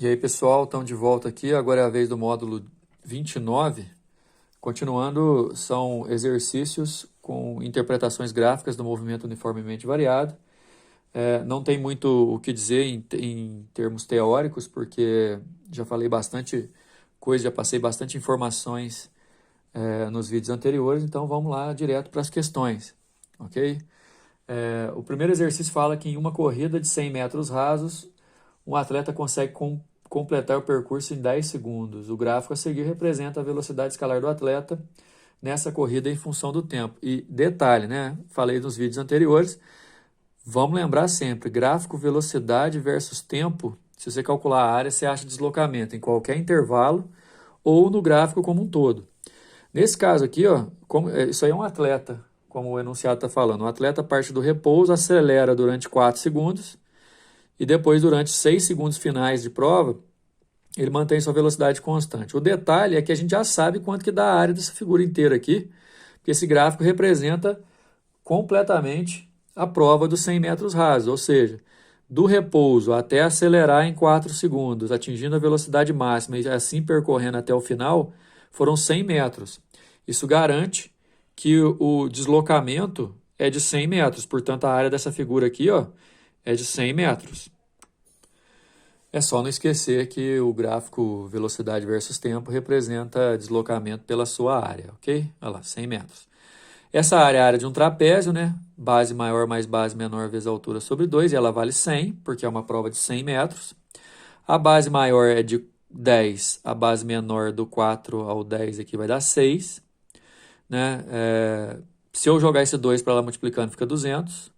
E aí, pessoal, estamos de volta aqui. Agora é a vez do módulo 29. Continuando, são exercícios com interpretações gráficas do movimento uniformemente variado. Não tem muito o que dizer em termos teóricos, porque já falei bastante coisa, já passei bastante informações nos vídeos anteriores, então vamos lá direto para as questões, ok? O primeiro exercício fala que em uma corrida de 100 metros rasos, um atleta consegue completar o percurso em 10 segundos. O gráfico a seguir representa a velocidade escalar do atleta nessa corrida em função do tempo. E detalhe, né? Falei nos vídeos anteriores, vamos lembrar sempre, gráfico velocidade versus tempo, se você calcular a área, você acha deslocamento em qualquer intervalo ou no gráfico como um todo. Nesse caso aqui, ó, isso aí é um atleta, como o enunciado está falando. O atleta parte do repouso, acelera durante 4 segundos, e depois, durante 6 segundos finais de prova, ele mantém sua velocidade constante. O detalhe é que a gente já sabe quanto que dá a área dessa figura inteira aqui, porque esse gráfico representa completamente a prova dos 100 metros rasos, ou seja, do repouso até acelerar em 4 segundos, atingindo a velocidade máxima e assim percorrendo até o final, foram 100 metros. Isso garante que o deslocamento é de 100 metros, portanto a área dessa figura aqui, ó, é de 100 metros. É só não esquecer que o gráfico velocidade versus tempo representa deslocamento pela sua área, ok? Olha lá, 100 metros. Essa área é a área de um trapézio, né? Base maior mais base menor vezes a altura sobre 2, e ela vale 100, porque é uma prova de 100 metros. A base maior é de 10, a base menor do 4 ao 10 aqui vai dar 6. Né? Se eu jogar esse 2 para lá multiplicando, fica 200.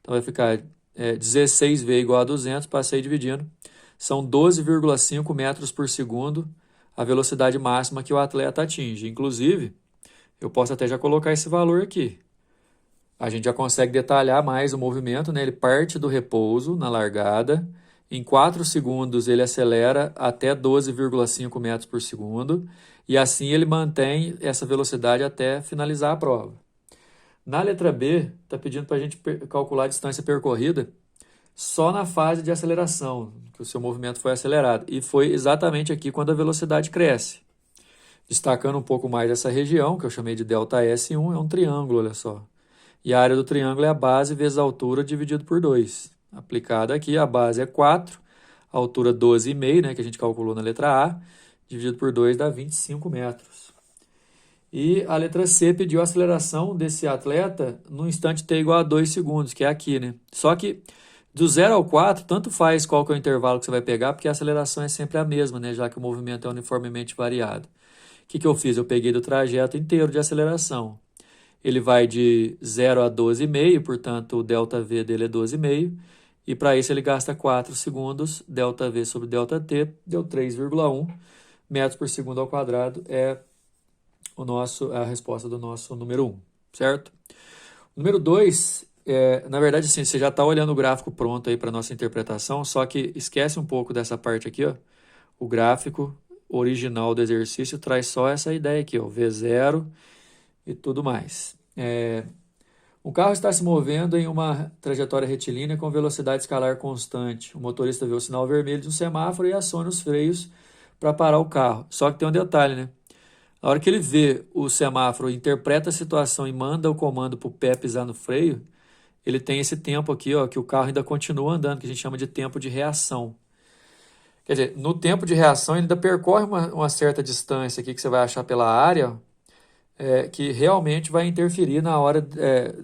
Então vai ficar 16V igual a 200, passei dividindo. São 12,5 metros por segundo a velocidade máxima que o atleta atinge. Inclusive, eu posso até já colocar esse valor aqui. A gente já consegue detalhar mais o movimento, né? Ele parte do repouso na largada. Em 4 segundos ele acelera até 12,5 metros por segundo. E assim ele mantém essa velocidade até finalizar a prova. Na letra B, está pedindo para a gente calcular a distância percorrida só na fase de aceleração, que o seu movimento foi acelerado. E foi exatamente aqui quando a velocidade cresce. Destacando um pouco mais essa região, que eu chamei de delta S1, é um triângulo, olha só. E a área do triângulo é a base vezes a altura dividido por 2. Aplicada aqui, a base é 4, a altura 12,5, né, que a gente calculou na letra A, dividido por 2 dá 25 metros. E a letra C pediu a aceleração desse atleta no instante t igual a 2 segundos, que é aqui, né? Só que do 0 ao 4, tanto faz qual que é o intervalo que você vai pegar, porque a aceleração é sempre a mesma, né? Já que o movimento é uniformemente variado. O que eu fiz? Eu peguei do trajeto inteiro de aceleração. Ele vai de 0 a 12,5, portanto o ΔV dele é 12,5. E para isso ele gasta 4 segundos, ΔV sobre ΔT, deu 3,1 metros por segundo ao quadrado, é a resposta do nosso número 1, certo? O número 2, na verdade, assim, você já está olhando o gráfico pronto aí para nossa interpretação, só que esquece um pouco dessa parte aqui, ó. O gráfico original do exercício traz só essa ideia aqui, ó, V0 e tudo mais. O carro está se movendo em uma trajetória retilínea com velocidade escalar constante. O motorista vê o sinal vermelho de um semáforo e aciona os freios para parar o carro. Só que tem um detalhe, né? Na hora que ele vê o semáforo, interpreta a situação e manda o comando para o pé pisar no freio, ele tem esse tempo aqui, ó, que o carro ainda continua andando, que a gente chama de tempo de reação. Quer dizer, no tempo de reação ele ainda percorre uma certa distância aqui que você vai achar pela área, que realmente vai interferir na hora,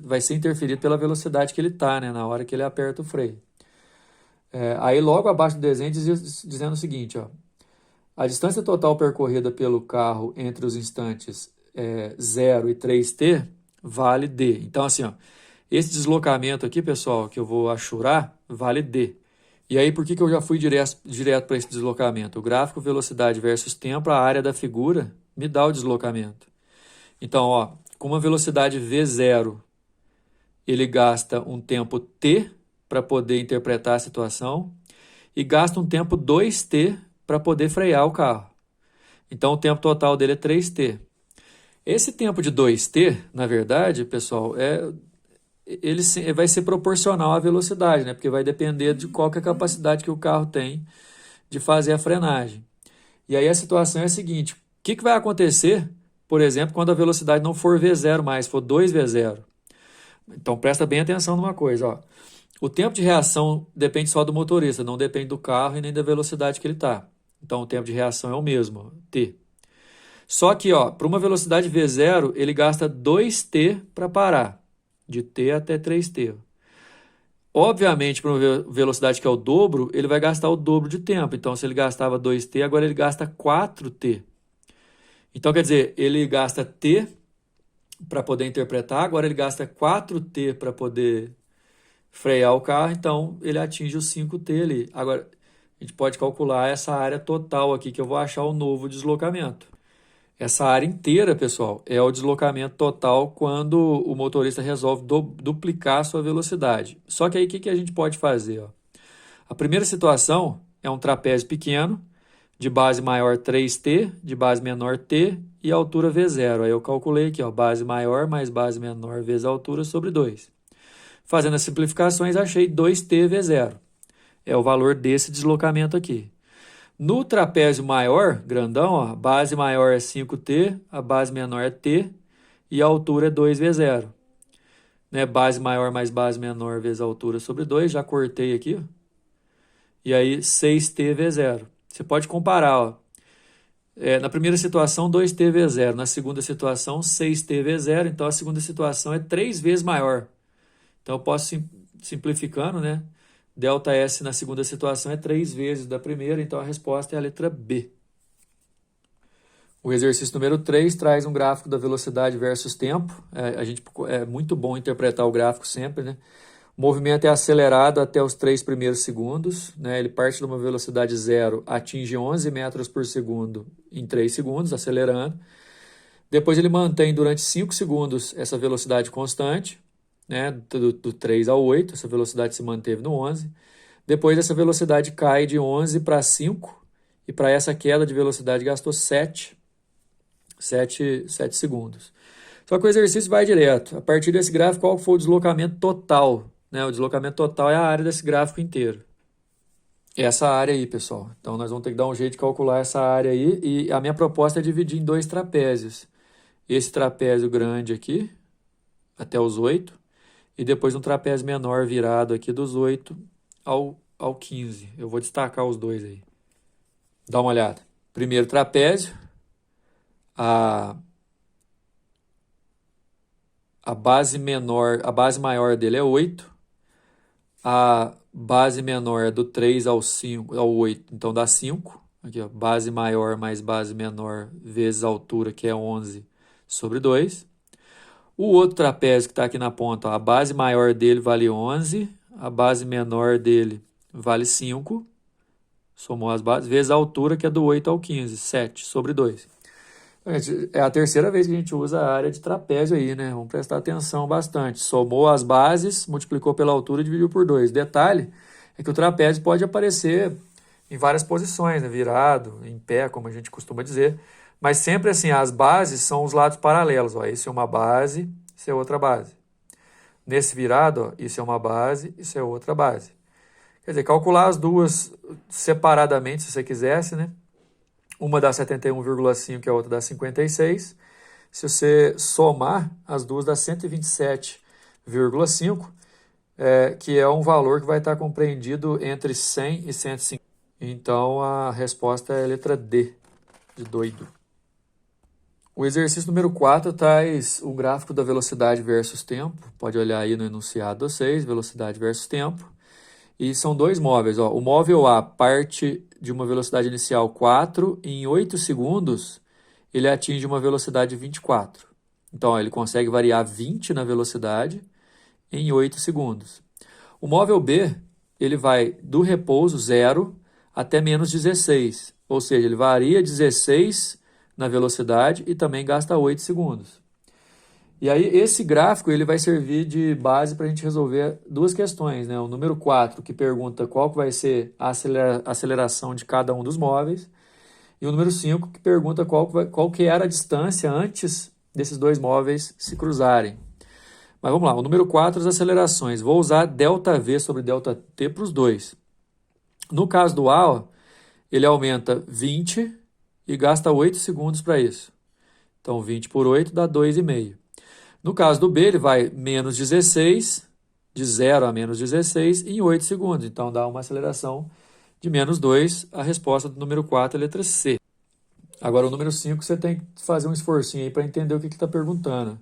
vai ser interferido pela velocidade que ele está, né, na hora que ele aperta o freio. Aí logo abaixo do desenho dizendo o seguinte, ó, a distância total percorrida pelo carro entre os instantes 0 e 3t vale d. Então, assim, ó, esse deslocamento aqui, pessoal, que eu vou achurar, vale d. E aí, por que eu já fui direto para esse deslocamento? O gráfico velocidade versus tempo, a área da figura, me dá o deslocamento. Então, ó, com uma velocidade v0, ele gasta um tempo t para poder interpretar a situação e gasta um tempo 2t para poder frear o carro. Então, o tempo total dele é 3t. Esse tempo de 2t, na verdade, pessoal, ele vai ser proporcional à velocidade, né? Porque vai depender de qual que é a capacidade que o carro tem de fazer a frenagem. E aí a situação é a seguinte, o que vai acontecer, por exemplo, quando a velocidade não for V0 mais, for 2V0? Então presta bem atenção numa coisa, ó. O tempo de reação depende só do motorista, não depende do carro e nem da velocidade que ele está. Então o tempo de reação é o mesmo, T. Só que, para uma velocidade V0, ele gasta 2T para parar, de T até 3T. Obviamente, para uma velocidade que é o dobro, ele vai gastar o dobro de tempo. Então, se ele gastava 2T, agora ele gasta 4T. Então, quer dizer, ele gasta T para poder interpretar, agora ele gasta 4T para poder frear o carro, então ele atinge os 5T ali. Agora, a gente pode calcular essa área total aqui, que eu vou achar o novo deslocamento. Essa área inteira, pessoal, é o deslocamento total quando o motorista resolve duplicar a sua velocidade. Só que aí o que a gente pode fazer? A primeira situação é um trapézio pequeno, de base maior 3T, de base menor T e altura V0. Aí eu calculei aqui, base maior mais base menor vezes a altura sobre 2. Fazendo as simplificações, achei 2T V0. É o valor desse deslocamento aqui. No trapézio maior, grandão, a base maior é 5T, a base menor é T e a altura é 2V0. Né? Base maior mais base menor vezes a altura sobre 2, já cortei aqui. E aí 6TV0. Você pode comparar. Na primeira situação, 2TV0. Na segunda situação, 6TV0. Então a segunda situação é 3 vezes maior. Então eu posso, simplificando, né? ΔS na segunda situação é 3 vezes da primeira, então a resposta é a letra B. O exercício número 3 traz um gráfico da velocidade versus tempo. É muito bom interpretar o gráfico sempre, né? O movimento é acelerado até os 3 primeiros segundos, né? Ele parte de uma velocidade 0, atinge 11 metros por segundo em 3 segundos, acelerando. Depois ele mantém durante 5 segundos essa velocidade constante, né? Do 3 ao 8, essa velocidade se manteve no 11. Depois essa velocidade cai de 11 para 5, e para essa queda de velocidade gastou 7 segundos. Só que o exercício vai direto. A partir desse gráfico, qual foi o deslocamento total? Né? O deslocamento total é a área desse gráfico inteiro. Essa área aí, pessoal. Então, nós vamos ter que dar um jeito de calcular essa área aí. E a minha proposta é dividir em 2 trapézios. Esse trapézio grande aqui, até os 8. E depois um trapézio menor virado aqui dos 8 ao 15. Eu vou destacar os dois aí. Dá uma olhada. Primeiro trapézio. A base maior dele é 8. A base menor é do 3 ao 8, então dá 5. Aqui, base maior mais base menor vezes a altura, que é 11 sobre 2. O outro trapézio que está aqui na ponta, a base maior dele vale 11, a base menor dele vale 5, somou as bases, vezes a altura, que é do 8 ao 15, 7 sobre 2. É a terceira vez que a gente usa a área de trapézio aí, né? Vamos prestar atenção bastante. Somou as bases, multiplicou pela altura e dividiu por 2. Detalhe é que o trapézio pode aparecer em várias posições, né? Virado, em pé, como a gente costuma dizer. Mas sempre assim, as bases são os lados paralelos. Esse é uma base, isso é outra base. Nesse virado, isso é uma base, isso é outra base. Quer dizer, calcular as duas separadamente, se você quisesse, né? Uma dá 71,5 e a outra dá 56. Se você somar, as duas dá 127,5, que é um valor que vai estar compreendido entre 100 e 150. Então, a resposta é a letra D, de doido. O exercício número 4 traz o gráfico da velocidade versus tempo. Pode olhar aí no enunciado 6, velocidade versus tempo. E são 2 móveis. O móvel A parte de uma velocidade inicial 4 e em 8 segundos ele atinge uma velocidade 24. Então, ele consegue variar 20 na velocidade em 8 segundos. O móvel B, ele vai do repouso 0 até menos 16. Ou seja, ele varia 16 na velocidade e também gasta 8 segundos. E aí, esse gráfico ele vai servir de base para a gente resolver 2 questões, né? O número 4, que pergunta qual que vai ser a aceleração de cada um dos móveis, e o número 5, que pergunta qual que era a distância antes desses 2 móveis se cruzarem. Mas vamos lá, o número 4, as acelerações. Vou usar ΔV sobre ΔT para os dois. No caso do A, ele aumenta 20 e gasta 8 segundos para isso. Então, 20 por 8 dá 2,5. No caso do B, ele vai menos 16, de 0 a menos 16, em 8 segundos. Então, dá uma aceleração de menos 2. A resposta do número 4 é a letra C. Agora, o número 5, você tem que fazer um esforcinho aí para entender o que ele está perguntando.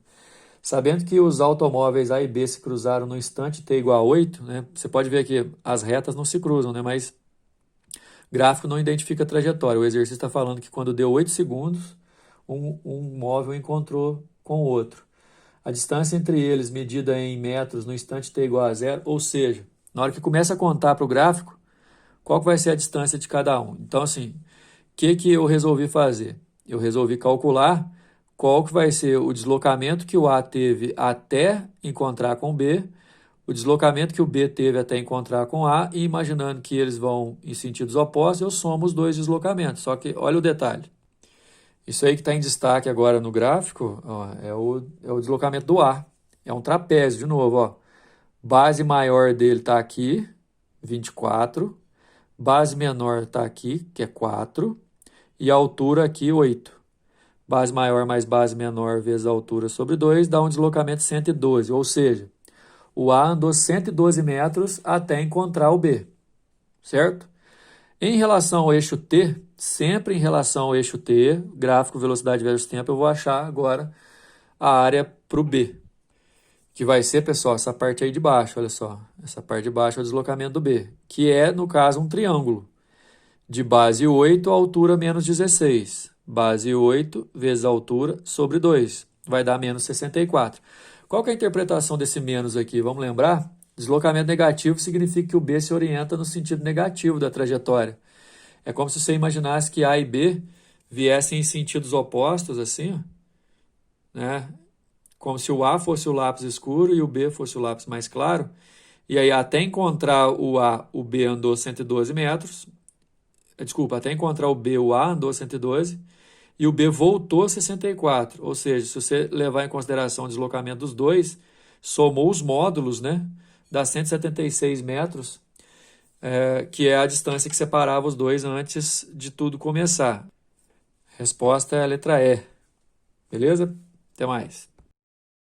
Sabendo que os automóveis A e B se cruzaram no instante t igual a 8, né? Você pode ver que as retas não se cruzam, né? Mas o gráfico não identifica a trajetória. O exercício está falando que quando deu 8 segundos, um móvel encontrou com o outro. A distância entre eles, medida em metros no instante t igual a 0, ou seja, na hora que começa a contar para o gráfico, qual que vai ser a distância de cada um. Então, assim, o que eu resolvi fazer? Eu resolvi calcular qual que vai ser o deslocamento que o A teve até encontrar com o B, o deslocamento que o B teve até encontrar com o A, e imaginando que eles vão em sentidos opostos, eu somo os dois deslocamentos. Só que olha o detalhe. Isso aí que está em destaque agora no gráfico, ó, é o deslocamento do A. É um trapézio, de novo. Ó. Base maior dele está aqui, 24. Base menor está aqui, que é 4. E a altura aqui, 8. Base maior mais base menor vezes a altura sobre 2 dá um deslocamento de 112. Ou seja, o A andou 112 metros até encontrar o B. Certo? Em relação ao eixo T, sempre em relação ao eixo T, gráfico velocidade versus tempo, eu vou achar agora a área para o B. Que vai ser, pessoal, essa parte aí de baixo, olha só. Essa parte de baixo é o deslocamento do B. Que é, no caso, um triângulo. De base 8 a altura menos 16. Base 8 vezes a altura sobre 2. Vai dar menos 64. Qual que é a interpretação desse menos aqui? Vamos lembrar? Deslocamento negativo significa que o B se orienta no sentido negativo da trajetória. É como se você imaginasse que A e B viessem em sentidos opostos, assim, né? Como se o A fosse o lápis escuro e o B fosse o lápis mais claro. E aí, até encontrar o A, o B andou 112 metros. Desculpa, até encontrar o B, o A andou 112 e o B voltou 64. Ou seja, se você levar em consideração o deslocamento dos dois, somou os módulos, né? Dá 176 metros, que é a distância que separava os dois antes de tudo começar. Resposta é a letra E. Beleza? Até mais.